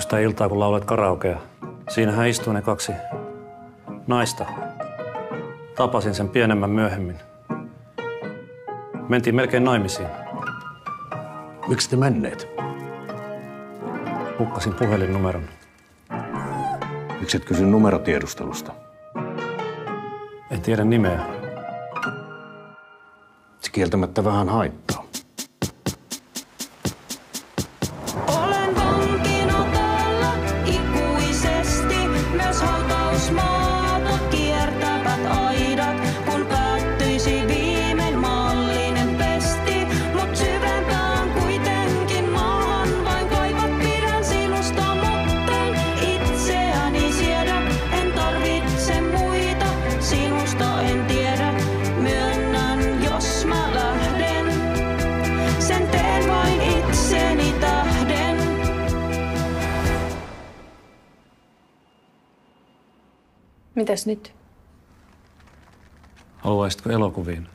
sitä iltaa, kun laulet karaokea. Siinähän istuu ne kaksi naista. Tapasin sen pienemmän myöhemmin. Mentiin melkein naimisiin. Miksi te menneet? Hukkasin puhelinnumeron. Miksi et kysy numerotiedustelusta? En tiedä nimeä. Se kieltämättä vähän haittaa. Olen vankina täällä ikuisesti, myös hautausmaata kiertävät aidat, kun päättyisi viimein maallinen pesti. Mut syvempään kuitenkin maahan vain kaivat, pidän sinusta, mutten itseäni siedä. En tarvitse muita, sinusta en tiedä, myönnän jos mä lähden. Sen teen vain itseni tähden. Mitäs nyt? Haluaisitko elokuviin?